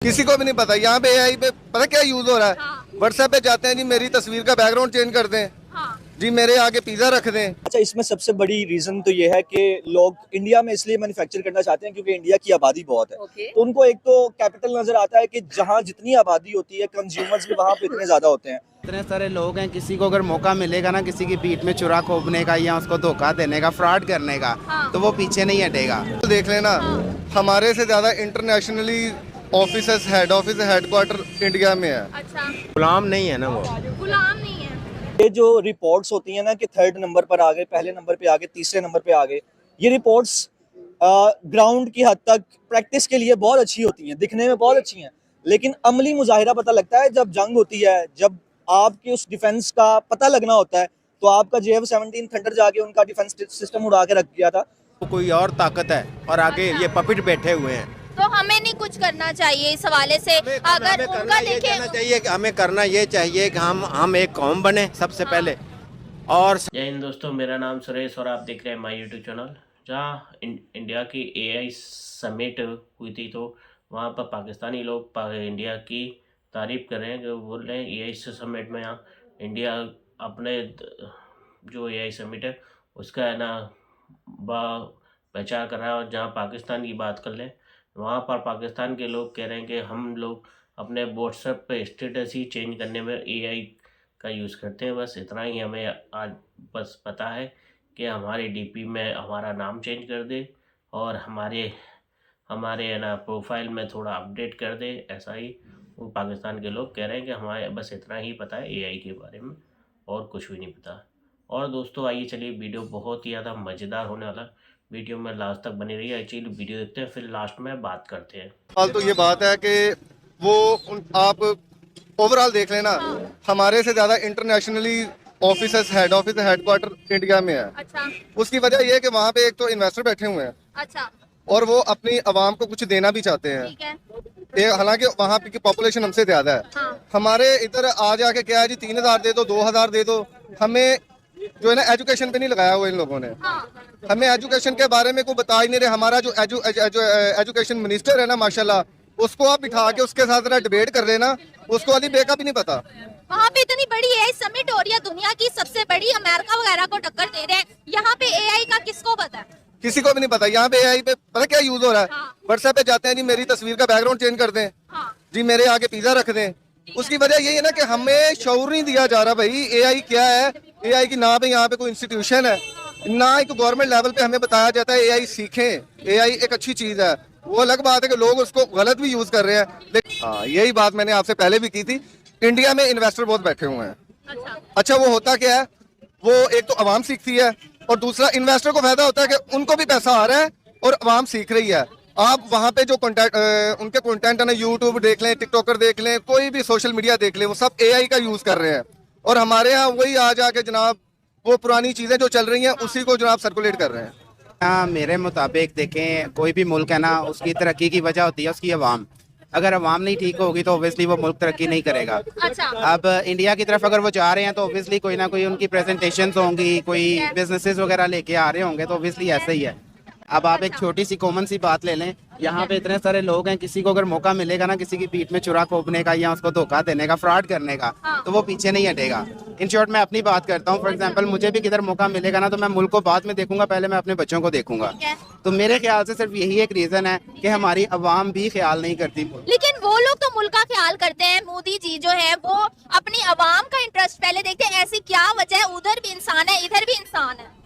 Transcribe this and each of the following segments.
किसी को भी नहीं पता। यहाँ पे एआई पे पता क्या यूज हो रहा है? हाँ। व्हाट्सएप पे जाते हैं जी, मेरी तस्वीर का बैकग्राउंड चेंज कर दें हाँ। जी, मेरे आगे पिज्जा रख दें। अच्छा, इसमें सबसे बड़ी रीजन तो ये है कि लोग इंडिया में इसलिए मैन्युफैक्चर करना चाहते हैं क्योंकि इंडिया की आबादी बहुत है। तो उनको एक तो कैपिटल नजर आता है कि जहाँ जितनी आबादी होती है कंज्यूमर्स भी वहाँ पे इतने ज्यादा होते हैं। इतने सारे लोग हैं, किसी को अगर मौका मिलेगा ना किसी की पीठ में छुरा खोपने का या उसको धोखा देने का, फ्रॉड करने का, तो वो पीछे नहीं हटेगा। तो देख लेना, हमारे से ज्यादा internationally officers, head office, headquarter India में है। अच्छा, गुलाम नहीं है ना वो। गुलाम नहीं है। ये जो रिपोर्ट्स होती हैं ना कि थर्ड नंबर पर आ गए, पहले नंबर पे आ गए, तीसरे नंबर पे आ गए, ये रिपोर्ट्स ग्राउंड की हद तक प्रैक्टिस के लिए बहुत अच्छी होती हैं, दिखने में बहुत अच्छी हैं, लेकिन अमली मुजाहिरा पता लगता है जब जंग होती है, जब आपके उस डिफेंस का पता लगना होता है। तो आपका JF-17 थंडर जाके उनका डिफेंस सिस्टम उड़ा के रख दिया था। कोई और ताकत है और आगे ये पपिट बैठे हुए हैं। तो हमें नहीं कुछ करना चाहिए इस हवाले से। अगर उनका देखें, हमें करना ये चाहिए कि हम एक कौम बने सबसे पहले। और जय हिंद दोस्तों, मेरा नाम सुरेश और आप देख रहे हैं माय यूट्यूब चैनल। जहाँ इंडिया की एआई समिट हुई थी तो वहाँ पर पाकिस्तानी लोग इंडिया की तारीफ़ कर रहे हैं, जो बोल रहे हैं एआई समिट में यहाँ इंडिया अपने जो एआई समिट है उसका है ना प्रचार कर रहा है। और जहाँ पाकिस्तान की बात कर लें, वहाँ पर पाकिस्तान के लोग कह रहे हैं कि हम लोग अपने व्हाट्सएप पे स्टेटस ही चेंज करने में एआई का यूज़ करते हैं। बस इतना ही हमें आज बस पता है कि हमारी डीपी में हमारा नाम चेंज कर दे और हमारे है ना प्रोफाइल में थोड़ा अपडेट कर दे। ऐसा ही वो पाकिस्तान के लोग कह रहे हैं कि हमारे बस इतना ही पता है एआई के बारे में और कुछ भी नहीं पता। और दोस्तों आइए चलिए, वीडियो बहुत ही ज़्यादा मज़ेदार होने वाला, वीडियो में लास्ट तक बनी रही है। एक्चुअली वीडियो देखते हैं फिर लास्ट में बात करते हैं। तो ये बात है कि वो आप ओवरऑल देख लेना, हमारे से ज्यादा internationally officers, head office, headquarter India में है। अच्छा। उसकी वजह ये है कि वहाँ पे एक तो इन्वेस्टर बैठे हुए हैं। अच्छा। और वो अपनी आवाम को कुछ देना भी चाहते हैं। ठीक है। हालांकि वहाँ की पॉपुलेशन हमसे ज्यादा है। हाँ। हमारे इधर आ जाके क्या है जी, 3000 दे दो, 2000 दे दो। हमें जो है ना एजुकेशन पे नहीं लगाया हुआ इन लोगों ने। हाँ। हमें एजुकेशन के बारे में कोई बता ही नहीं रहे। हमारा जो एजुकेशन मिनिस्टर है ना, माशाल्लाह, उसको आप बिठा के उसके साथ जरा डिबेट कर लेना, उसको अली बेका भी नहीं पता। वहाँ पे इतनी बड़ी एआई समिट हो रही है, दुनिया की सबसे बड़ी, अमेरिका वगैरह को टक्कर दे रहे हैं। यहाँ पे एआई का किसको पता है? किसी को भी नहीं पता। यहाँ पे एआई पे पता क्या यूज हो रहा है? हाँ। व्हाट्सएप पे जाते हैं जी, मेरी तस्वीर का बैकग्राउंड चेंज कर दें हाँ। जी, मेरे आगे पिज्जा रख दें। उसकी वजह यही है ना कि हमें शऊर नहीं दिया जा रहा भाई एआई क्या है। एआई की ना पे यहाँ पे कोई इंस्टीट्यूशन है, ना एक गवर्नमेंट लेवल पे हमें बताया जाता है एआई सीखें। एआई एक अच्छी चीज है, वो अलग बात है कि लोग उसको गलत भी यूज कर रहे हैं। लेकिन हाँ, यही बात मैंने आपसे पहले भी की थी। इंडिया में इन्वेस्टर बहुत बैठे हुए हैं। अच्छा, वो होता क्या है, वो एक तो आवाम सीखती है और दूसरा इन्वेस्टर को फायदा होता है कि उनको भी पैसा आ रहा है और आवाम सीख रही है। आप वहाँ पे जो उनके कंटेंट है ना, यूट्यूब देख लें, टिकटॉकर देख लें, कोई भी सोशल मीडिया देख लें, वो सब एआई का यूज कर रहे हैं। और हमारे यहाँ वही आ जाके जनाब वो पुरानी चीजें जो चल रही हैं उसी को जनाब सर्कुलेट कर रहे हैं। मेरे मुताबिक देखें, कोई भी मुल्क है ना, उसकी तरक्की की वजह होती है उसकी आवाम। अगर आवाम नहीं ठीक होगी तो ऑब्वियसली वो मुल्क तरक्की नहीं करेगा। अच्छा। अब इंडिया की तरफ अगर वो जा रहे हैं तो ऑब्वियसली कोई ना कोई उनकी प्रेजेंटेशंस होंगी, कोई बिजनेसेस वगैरह लेके आ रहे होंगे, तो ऑब्वियसली ऐसे ही है। अब आप एक छोटी सी कॉमन सी बात ले लें, यहाँ पे इतने सारे लोग हैं, किसी को अगर मौका मिलेगा ना किसी की पीठ में छुरा खोपने का या उसको धोखा देने का, फ्रॉड करने का, तो वो पीछे नहीं हटेगा। इन शॉर्ट मैं अपनी बात करता हूँ, फॉर एग्जांपल मुझे भी किधर मौका मिलेगा ना तो मैं मुल्क को बाद में देखूंगा, पहले मैं अपने बच्चों को देखूंगा। तो मेरे ख्याल से सिर्फ यही एक रीजन है कि हमारी अवाम भी ख्याल नहीं करती। लेकिन वो लोग तो मुल्क का ख्याल करते हैं। मोदी जी जो है वो अपनी अवाम का इंटरेस्ट पहले देखते हैं। ऐसी क्या वजह है? उधर भी इंसान है, इधर भी इंसान है।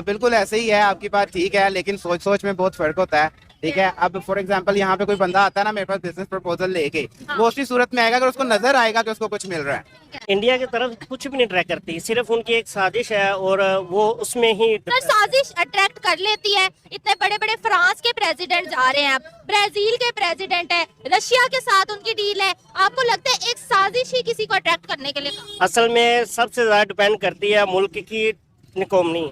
बिल्कुल ऐसे ही है, आपकी बात ठीक है, लेकिन सोच सोच में बहुत फर्क होता है। ठीक है, अब फॉर एग्जांपल यहाँ पे कोई बंदा आता है ना मेरे पास बिजनेस प्रपोजल लेके, वो उसी सूरत में आएगा अगर उसको नजर आएगा कि उसको कुछ मिल रहा है। इंडिया की तरफ कुछ भी नहीं ट्रैक करती, सिर्फ उनकी एक साजिश है और वो उसमें ही साजिश अट्रैक्ट कर लेती है। इतने बड़े बड़े फ्रांस के प्रेसिडेंट जा रहे हैं, अब ब्राजील के प्रेसिडेंट है, रशिया के साथ उनकी डील है। आपको लगता है एक साजिश ही किसी को अट्रैक्ट करने के लिए? असल में सबसे ज्यादा डिपेंड करती है मुल्क की इकोनॉमी।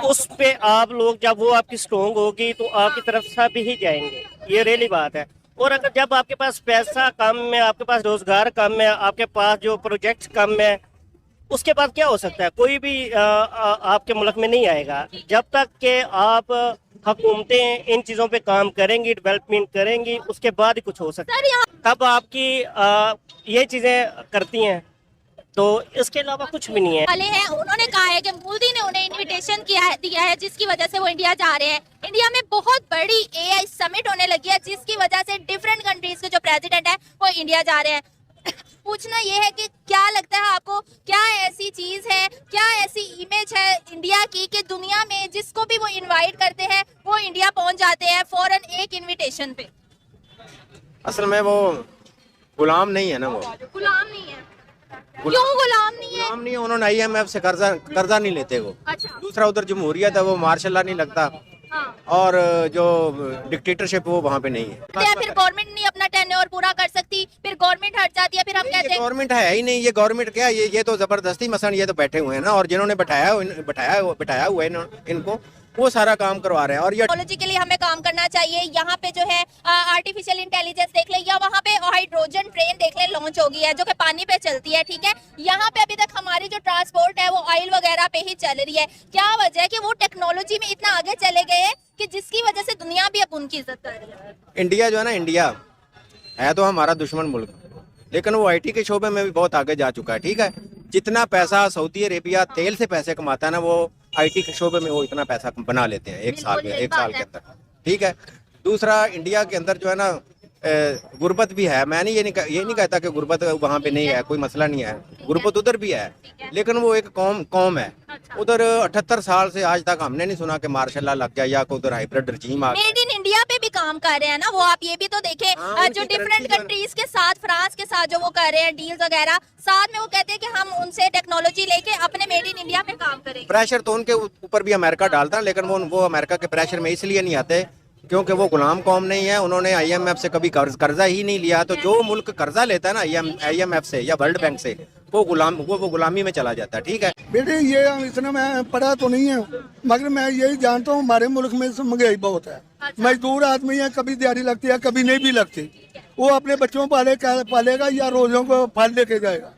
उस पे आप लोग जब वो आपकी स्ट्रॉन्ग होगी तो आपकी तरफ सब ही जाएंगे, ये रियली बात है। और अगर जब आपके पास पैसा कम है, आपके पास रोजगार कम है, आपके पास जो प्रोजेक्ट कम है, उसके बाद क्या हो सकता है? कोई भी आपके मुल्क में नहीं आएगा जब तक कि आप हुकूमतें इन चीज़ों पे काम करेंगी, डेवलपमेंट करेंगी, उसके बाद ही कुछ हो सकता सर यहाँ है। तब आपकी ये चीज़ें करती हैं, तो इसके अलावा कुछ भी नहीं है। वाले हैं, उन्होंने कहा है कि मोदी ने उन्हें इनविटेशन दिया है जिसकी वजह से वो इंडिया जा रहे हैं। इंडिया में बहुत बड़ी एआई समिट होने लगी है जिसकी वजह से डिफरेंट कंट्रीज के जो प्रेसिडेंट है वो इंडिया जा रहे हैं। पूछना ये है कि क्या लगता है आपको, क्या ऐसी चीज है, क्या ऐसी इमेज है इंडिया की कि दुनिया में जिसको भी वो इनवाइट करते हैं वो इंडिया पहुंच जाते हैं फौरन एक इनविटेशन पे? असल में वो गुलाम नहीं है ना, वो गुलाम नहीं है। क्यों गुलाम नहीं है? गुलाम नहीं है, उन्होंने IMF से कर्जा नहीं लेते वो। अच्छा। दूसरा उधर जमहूरियत है, वो मार्शल लॉ नहीं लगता, हाँ। और जो डिक्टेटरशिप वो वहाँ पे नहीं है। या फिर गवर्नमेंट नहीं अपना टेन्योर पूरा कर सकती, फिर गवर्नमेंट हट जाती है, फिर हम कहते हैं गवर्नमेंट है ही नहीं, ये गवर्नमेंट क्या है, ये तो जबरदस्ती मसलन ये तो बैठे हुए हैं ना, और जिन्होंने बैठाया हुआ है इनको, वो सारा काम करवा रहे हैं। और ये टेक्नोलॉजी के लिए हमें काम करना चाहिए। यहाँ पे जो है आर्टिफिशियल इंटेलिजेंस देख ले, या वहाँ पे हाइड्रोजन ट्रेन देख ले लॉन्च होगी है जो कि पानी पे चलती है, ठीक है। यहाँ पे अभी तक हमारी जो ट्रांसपोर्ट है वो ऑयल वगैरह पे ही चल रही है। क्या वजह है कि वो टेक्नोलॉजी में इतना आगे चले गए हैं कि जिसकी वजह से दुनिया भी अब उनकी इज्जत कर रही है? इंडिया जो है ना, इंडिया है तो हमारा दुश्मन मुल्क, लेकिन वो IT के शोबे में भी बहुत आगे जा चुका है, ठीक है। जितना पैसा सऊदी अरेबिया तेल से पैसे कमाता है ना, वो IT के शोबे में वो इतना पैसा बना लेते हैं एक साल के अंदर, ठीक है। दूसरा, इंडिया के अंदर जो है ना गुर्बत भी है। मैं नहीं ये नहीं कहता कि गुर्बत वहाँ पे नहीं है, कोई मसला नहीं है, गुर्बत उधर भी है, लेकिन वो एक कौम है। उधर 78 साल से आज तक हमने नहीं सुना कि मार्शल लॉ लग गया या कोई उधर हाइब्रिड रजीम आ गया। मेड इन इंडिया पे भी काम कर रहे हैं ना वो, आप ये भी तो देखें। हाँ, जो उनकी डिफरेंट currency कंट्रीज के साथ, फ्रांस के साथ जो वो कर रहे हैं डील्स वगैरह, साथ में वो कहते हैं कि हम उनसे टेक्नोलॉजी लेके अपने मेड इन इंडिया पे काम करेंगे। प्रेशर तो उनके ऊपर भी अमेरिका डालता है, लेकिन वो अमेरिका के प्रेशर में इसलिए नहीं आते क्योंकि वो गुलाम कौम नहीं है। उन्होंने IMF से कभी कर्जा ही नहीं लिया, तो जो मुल्क कर्जा लेता है ना IMF से या वर्ल्ड बैंक से, वो गुलामी में चला जाता है, ठीक है। बेटे ये इतना मैं पढ़ा तो नहीं है, मगर मैं यही जानता हूँ हमारे मुल्क में महंगाई बहुत है। मजदूर आदमी है, कभी दिहाड़ी लगती है, कभी नहीं भी लगती। वो अपने बच्चों पालेगा या रोजों को फल लेके जाएगा।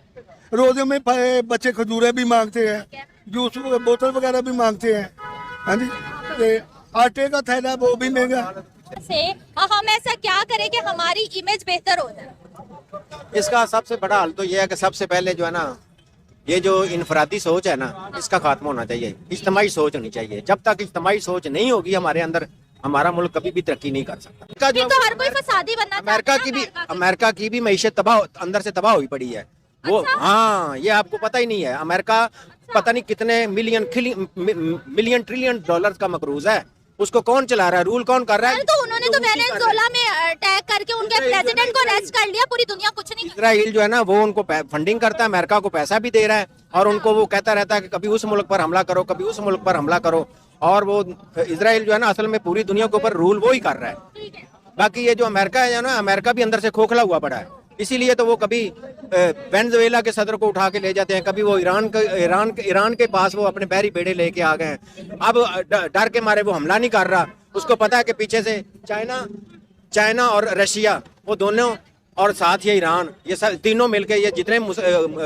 रोजों में बच्चे खजूरें भी मांगते हैं, जूस बोतल वगैरह भी मांगते हैं। हाँ जी, आटे का थैला वो भी महंगा से हम ऐसा क्या करें कि हमारी इमेज बेहतर हो जाए? इसका सबसे बड़ा हल तो ये है कि सबसे पहले जो है ना, ये जो इनफरादी सोच है ना, इसका खात्मा होना चाहिए। इज्तिमाई सोच होनी चाहिए। जब तक इज्तिमाई सोच नहीं होगी हमारे अंदर, हमारा मुल्क कभी भी तरक्की नहीं कर सकता। फिर तो हर कोई फसादी बनना चाहता है। अमेरिका की भी मईशत अंदर से तबाह हुई पड़ी है वो। हाँ, ये आपको पता ही नहीं है। अमेरिका पता नहीं कितने मिलियन ट्रिलियन डॉलर का मकरूज है। उसको कौन चला रहा है, रूल कौन कर रहा है? तो उन्होंने तो वेनेजुएला में अटैक करके उनके प्रेसिडेंट को अरेस्ट कर लिया, पूरी दुनिया कुछ नहीं। इजराइल जो है ना, वो उनको फंडिंग करता है, अमेरिका को पैसा भी दे रहा है, और उनको वो कहता रहता है कि कभी उस मुल्क पर हमला करो, कभी उस मुल्क पर हमला करो। और वो इजराइल जो है ना, असल में पूरी दुनिया के ऊपर रूल वो ही कर रहा है। बाकी ये जो अमेरिका है ना, अमेरिका भी अंदर से खोखला हुआ पड़ा है। इसीलिए तो वो कभी वेनेजुएला के सदर को उठा के ले जाते हैं, कभी वो ईरान के पास वो अपने पैरी बेड़े लेके आ गए हैं। अब डर के मारे वो हमला नहीं कर रहा। उसको पता है कि पीछे से चाइना और रशिया, वो दोनों, और साथ ही ईरान, ये सब तीनों मिलके ये जितने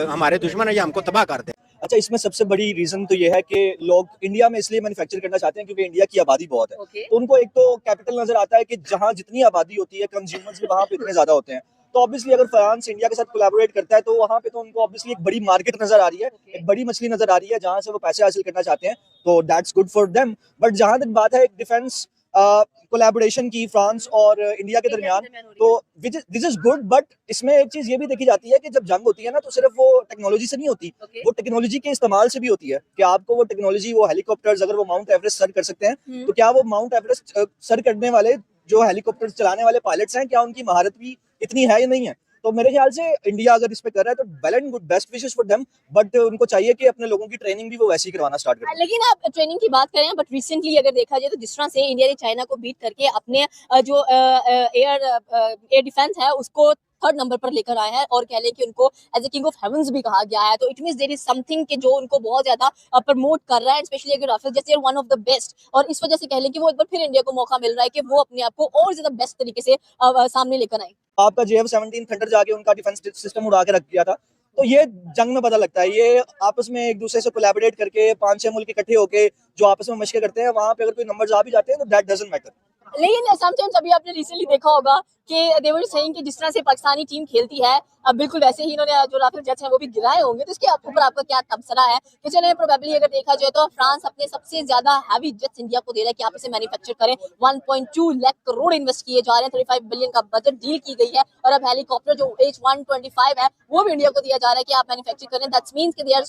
हमारे दुश्मन है, ये हमको तबाह कर दे। अच्छा, इसमें सबसे बड़ी रीजन तो ये है कि लोग इंडिया में इसलिए मैन्युफैक्चर करना चाहते हैं क्योंकि इंडिया की आबादी बहुत है। तो उनको एक तो कैपिटल नजर आता है कि जहां जितनी आबादी होती है, कंज्यूमर्स भी वहां पे इतने ज्यादा होते हैं। तो ऑब्वियसली अगर फ्रांस इंडिया के साथ कोलैबोरेट करता है तो वहां पे तो उनको ऑब्वियसली एक बड़ी मार्केट नजर आ रही है, एक बड़ी मछली नजर आ रही है जहां से वो पैसे हासिल करना चाहते हैं। तो that's good for them. But जहां तक बात है एक डिफेंस कोलैबोरेशन की फ्रांस और इंडिया के दरमियान, तो दिस इज गुड। बट इसमें एक चीज ये भी देखी जाती है कि जब जंग होती है ना, तो सिर्फ वो टेक्नोलॉजी से नहीं होती, वो टेक्नोलॉजी के इस्तेमाल से भी होती है। कि आपको वो टेक्नोलॉजी, वो हेलीकॉप्टर्स अगर वो माउंट एवरेस्ट सर कर सकते हैं, तो क्या वो माउंट एवरेस्ट सर करने वाले जो हेलीकॉप्टर चलाने वाले पायलट्स हैं, क्या उनकी महारत भी इतनी है या नहीं है? तो मेरे ख्याल से इंडिया अगर इस पे कर रहा है तो well and good, best wishes for them. But उनको चाहिए कि अपने लोगों की ट्रेनिंग भी वो वैसे ही करवाना स्टार्ट करें। लेकिन आप ट्रेनिंग की बात करें, बट रिसेंटली अगर देखा जाए तो जिस तरह से इंडिया ने चाइना को बीट करके अपने जो एयर डिफेंस है उसको 3rd नंबर पर लेकर आए हैं, और कह लें कि उनको as a king of heavens भी कहा गया है। तो it means there is something कि जो उनको बहुत ज्यादा प्रमोट कर रहा है, स्पेशली अगर राफेल जैसे वन ऑफ द बेस्ट। और इस वजह से कह लें कि वो एक बार फिर इंडिया को मौका मिल रहा है कि वो अपने आप को और ज्यादा बेस्ट तरीके से सामने लेकर आए। आपका JF-17 थंडर जाके उनका डिफेंस सिस्टम उड़ा के रख दिया था। तो ये जंग में पता लगता है, ये आपस में एक दूसरे से कोलैबोरेट करके 5-6 मुल्क इकट्ठे होके जो आपस में मशक़े करते हैं, वहां पे अगर कोई नंबर्स आ भी जाते हैं तो दैट डजंट मैटर। लेकिन समटाइम्स अभी आपने रिसेंटली देखा होगा कि दे वर सेइंग कि जिस तरह से पाकिस्तानी टीम खेलती है, अब बिल्कुल वैसे ही इन्होंने जो राफेल जेट्स हैं वो भी गिराए होंगे, तो इसके ऊपर आपका क्या तबसरा है कि चले प्रोबेबली अगर देखा जाए तो फ्रांस अपने सबसे ज्यादा हैवी जेट्स इंडिया को दे रहा है कि आप इसे मैन्युफैक्चर करें। 1.2 लाख करोड़ इन्वेस्ट किए जा रहे हैं, 35 बिलियन का बजट डील की गई है, और अब हेलीकॉप्टर जो H125 है वो भी इंडिया को दिया जा रहा है कि आप मैन्युफैक्चर करें। दैट्स मींस कि दे आर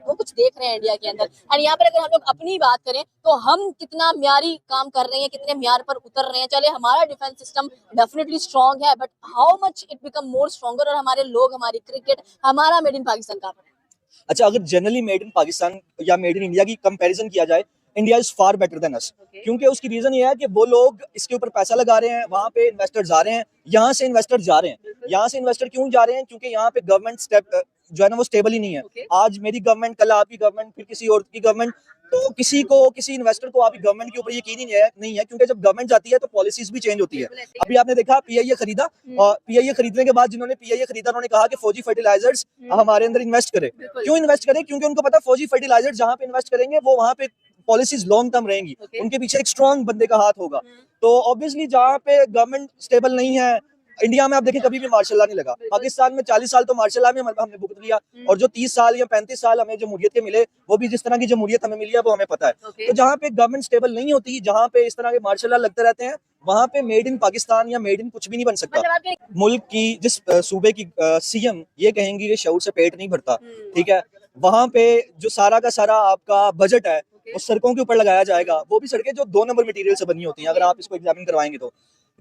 वो कुछ देख रहे हैं इंडिया के अंदर। एंड यहाँ पर अगर हम लोग अपनी बात करें तो हम कितना म्यारी काम कर रहे हैं, कितने म्यार पर उतर रहे हैं। चले हमारा डिफेंस सिस्टम डेफिनेटली स्ट्रांग है, but how much it become more stronger, और हमारे लोग, हमारी क्रिकेट, हमारा मेड इन पाकिस्तान का। अच्छा, अगर जनरली मेड इन पाकिस्तान या मेड इन इंडिया की कंपैरिजन किया जाए, India is far better than us, क्योंकि उसकी रीजन ये है कि वो लोग इसके ऊपर पैसा लगा रहे हैं, वहां पे इन्वेस्टर्स आ रहे हैं, यहाँ से इन्वेस्टर जा रहे हैं। यहाँ से इन्वेस्टर क्यों जा रहे हैं? क्योंकि यहाँ पे गवर्नमेंट स्टेप जो है ना वो स्टेबल ही नहीं है। आज मेरी गवर्नमेंट, कल आपकी गवर्नमेंट, फिर किसी और की गवर्नमेंट, तो किसी इन्वेस्टर को आपकी गवर्नमेंट के ऊपर यकीन ही नहीं है, क्योंकि जब गवर्नमेंट जाती है तो पॉलिसीज भी चेंज होती है। अभी आपने देखा पीआईए खरीदा, और पीआईए खरीदने के बाद जिन्होंने पीआईए खरीदा उन्होंने कहा कि फौजी फर्टिलाइजर्स हमारे अंदर इन्वेस्ट करें। क्यों इन्वेस्ट करें? क्योंकि उनको पता फौजी फर्टिलाइजर्स जहाँ पे इन्वेस्ट करेंगे वो वहाँ पे पॉलिसीज लॉन्ग टर्म रहेंगी, उनके पीछे एक स्ट्रॉन्ग बंदे का हाथ होगा। तो ऑब्वियसली जहाँ पे गवर्नमेंट स्टेबल नहीं है, इंडिया में आप देखें कभी भी मार्शल लॉ नहीं लगा। पाकिस्तान में 40 साल तो मार्शल लॉ में हमने भुगत लिया, और जो 30 साल या 35 साल हमें जमहूरियत के मिले, वो भी जिस तरह की जमहूरियत हमें मिली है वो हमें पता है। तो जहाँ पे गवर्नमेंट स्टेबल नहीं होती, जहाँ पे इस तरह के मार्शल लॉ लगते रहते हैं, वहाँ पे मेड इन पाकिस्तान या मेड इन कुछ भी नहीं बन सकता। मुल्क की जिस सूबे की सीएम ये कहेंगी कि शऊर से पेट नहीं भरता, ठीक है, वहाँ पे जो सारा का सारा आपका बजट है वो सड़कों के ऊपर लगाया जाएगा, वो भी सड़कें जो 2 नंबर मटेरियल से बनी होती हैं। अगर आप इसको एग्जामिन करवाएंगे तो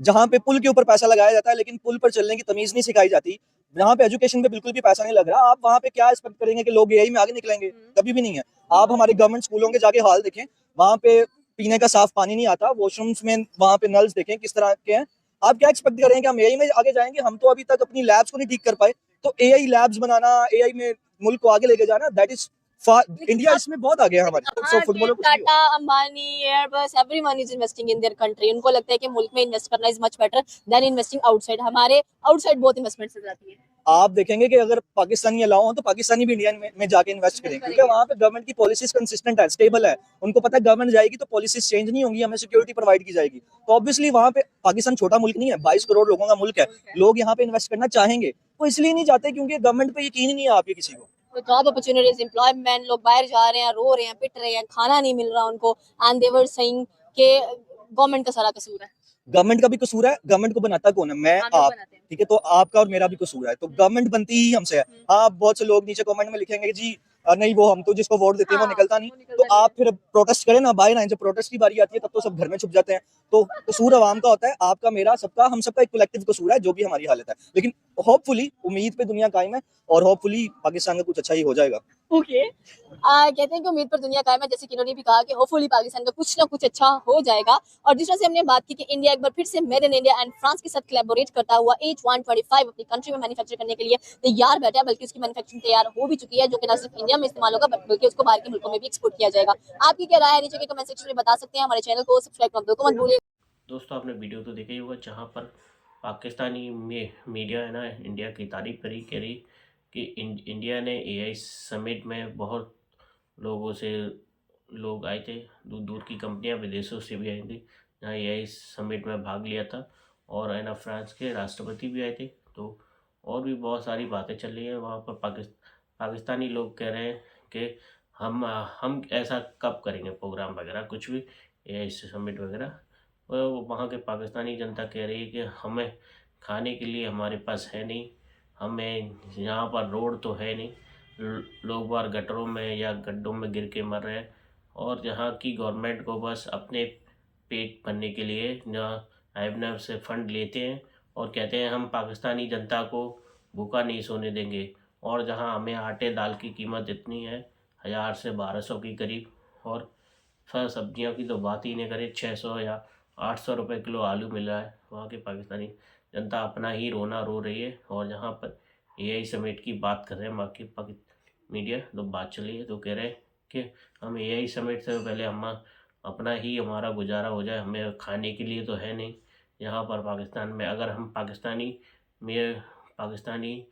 जहाँ पे पुल के ऊपर पैसा लगाया जाता है लेकिन पुल पर चलने की तमीज नहीं सिखाई जाती, जहाँ पे एजुकेशन पे बिल्कुल भी पैसा नहीं लग रहा, आप वहाँ पे क्या एक्सपेक्ट करेंगे कि लोग एआई में आगे निकलेंगे? कभी भी नहीं है। आप हमारे गवर्नमेंट स्कूलों के जाके हाल देखें, वहाँ पे पीने का साफ पानी नहीं आता, वॉशरूम्स में वहाँ पे नल्स देखें किस तरह के हैं। आप क्या एक्सपेक्ट करेंगे कि हम एआई में आगे जाएंगे? हम तो अभी तक अपनी लैब्स को नहीं ठीक कर पाए, तो एआई लैब्स बनाना, एआई में मुल्क को आगे लेके जाना, दैट इज इंडिया इसमें बहुत आगे है हमारे। So football Tata, Ambani, Airbus, everyone is investing in their country. उनको लगता है कि मुल्क में इन्वेस्ट करना is much better than investing outside. हमारे आउटसाइड बहुत इन्वेस्टमेंट्स हो जाती है। आप देखेंगे कि अगर पाकिस्तानी अलाउ हो तो पाकिस्तानी भी इंडिया में जाके इन्वेस्ट करें, क्योंकि वहाँ पे गवर्नमेंट की पॉलिसीज कंसिस्टेंट है, स्टेबल है। उनको पता है गवर्नमेंट जाएगी तो पॉलिसीज चेंज नहीं होंगी, हमें सिक्योरिटी प्रोवाइड की जाएगी। तो ऑब्वियसली वहाँ पे पाकिस्तान छोटा मुल्क नहीं है, 22 करोड़ लोगों का मुल्क है। लोग यहाँ पे इन्वेस्ट करना चाहेंगे, वो इसलिए नहीं चाहते क्योंकि गवर्नमेंट पे यकीन ही नहीं है आपके किसी को। जॉब अपॉर्चुनिटीज, एम्प्लॉयमेंट, लोग बाहर जा रहे हैं, रो रहे हैं, पिट रहे हैं, खाना नहीं मिल रहा उनको, एंड दे वर सेइंग कि गवर्नमेंट का सारा कसूर है। गवर्नमेंट का भी कसूर है, गवर्नमेंट को बनाता कौन है? मैं, आप, ठीक है, तो आपका और मेरा भी कसूर है, तो गवर्नमेंट बनती ही हमसे है। हाँ, बहुत से लोग नीचे कमेंट में लिखेंगे कि जी नहीं वो हम तो जिसको वोट देते हैं वो निकलता नहीं, तो आप फिर प्रोटेस्ट करें ना, बाहर आए। जब प्रोटेस्ट की बारी आती है तब तो सब घर में छुप जाते हैं। तो कसूर अवाम का होता है, आपका, मेरा, सबका, हम सबका एक कलेक्टिव कसूर है जो भी हमारी हालत है। लेकिन होपफुली उम्मीद पे दुनिया कायम है, और होपफुली पाकिस्तान का कुछ अच्छा ही हो जाएगा। ओके, कहते हैं कि उम्मीद पर दुनिया कायम है, जैसे कि इन्होंने भी कहा कि होपफुली पाकिस्तान का कुछ ना कुछ अच्छा हो जाएगा। और जिस तरह से हमने बात की कि इंडिया एक बार फिर से made in India and France के साथ कोलैबोरेट करता हुआ H125 अपनी कंट्री में मैन्युफैक्चर करने के लिए तैयार बैठा है, बल्कि उसकी मैन्युफैक्चरिंग तैयार हो भी चुकी है, जो कि न सिर्फ इंडिया में इस्तेमाल होगा बल्कि उसको बाहर के मुल्कों में भी एक्सपोर्ट किया जाएगा। आपकी क्या राय है नीचे के कमेंट सेक्शन में बता सकते हैं। हमारे चैनल को सब्सक्राइब करना बिल्कुल मत भूलिए। दोस्तों, आपने वीडियो तो देखा ही होगा जहाँ पर पाकिस्तानी मीडिया है ना इंडिया की तारीफ करी कि इंडिया ने एआई समिट में बहुत लोगों से लोग आए थे, दूर दूर की कंपनियां विदेशों से भी आई थी जहाँ एआई समिट में भाग लिया था, और है ना फ्रांस के राष्ट्रपति भी आए थे। तो और भी बहुत सारी बातें चल रही हैं वहाँ पर। पाकिस्तानी लोग कह रहे हैं कि हम ऐसा कब करेंगे प्रोग्राम वगैरह कुछ भी एआई समिट वगैरह। और वहाँ के पाकिस्तानी जनता कह रही है कि हमें खाने के लिए हमारे पास है नहीं, हमें यहाँ पर रोड तो है नहीं, लोग बाहर गटरों में या गड्ढों में गिर के मर रहे हैं, और जहाँ की गवर्नमेंट को बस अपने पेट भरने के लिए जहाँ IMF से फंड लेते हैं और कहते हैं हम पाकिस्तानी जनता को भूखा नहीं सोने देंगे, और जहाँ हमें आटे दाल की कीमत इतनी है 1000 से 1200 की करीब, और फल सब्जियों की तो बात ही नहीं करें, 600 या 800 रुपये किलो आलू मिल रहा है। वहाँ की पाकिस्तानी जनता अपना ही रोना रो रही है। और जहाँ पर एआई समिट की बात कर रहे हैं वहाँ की मीडिया तो बात चली है, तो कह रहे हैं कि हम एआई समिट से पहले हमारा गुजारा हो जाए, हमें खाने के लिए तो है नहीं यहाँ पर पाकिस्तान में। अगर हम पाकिस्तानी में पाकिस्तानी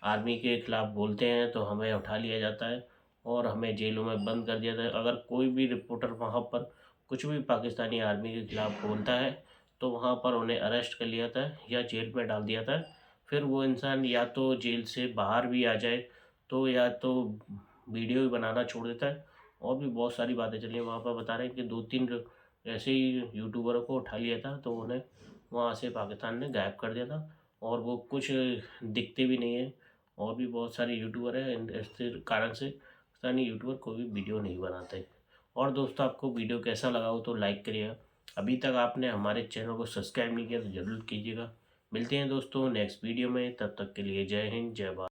आर्मी के खिलाफ बोलते हैं तो हमें उठा लिया जाता है और हमें जेलों में बंद कर दिया जाता है। अगर कोई भी रिपोर्टर वहाँ पर कुछ भी पाकिस्तानी आर्मी के खिलाफ बोलता है तो वहाँ पर उन्हें अरेस्ट कर लिया जाता है या जेल में डाल दिया जाता है। फिर वो इंसान या तो जेल से बाहर भी आ जाए तो या तो वीडियो भी बनाना छोड़ देता है। और भी बहुत सारी बातें चली हैं। वहाँ पर बता रहे हैं कि 2-3 ऐसे ही यूट्यूबरों को उठा लिया था तो उन्हें वहाँ से पाकिस्तान ने गायब कर दिया था और वो कुछ दिखते भी नहीं है। और भी बहुत सारे यूट्यूबर हैं, इसके कारण से पाकिस्तानी यूट्यूबर कोई भी वीडियो नहीं बनाते। और दोस्तों आपको वीडियो कैसा लगा हो तो लाइक करिएगा। अभी तक आपने हमारे चैनल को सब्सक्राइब नहीं किया तो ज़रूर कीजिएगा। मिलते हैं दोस्तों नेक्स्ट वीडियो में, तब तक के लिए जय हिंद जय भारत।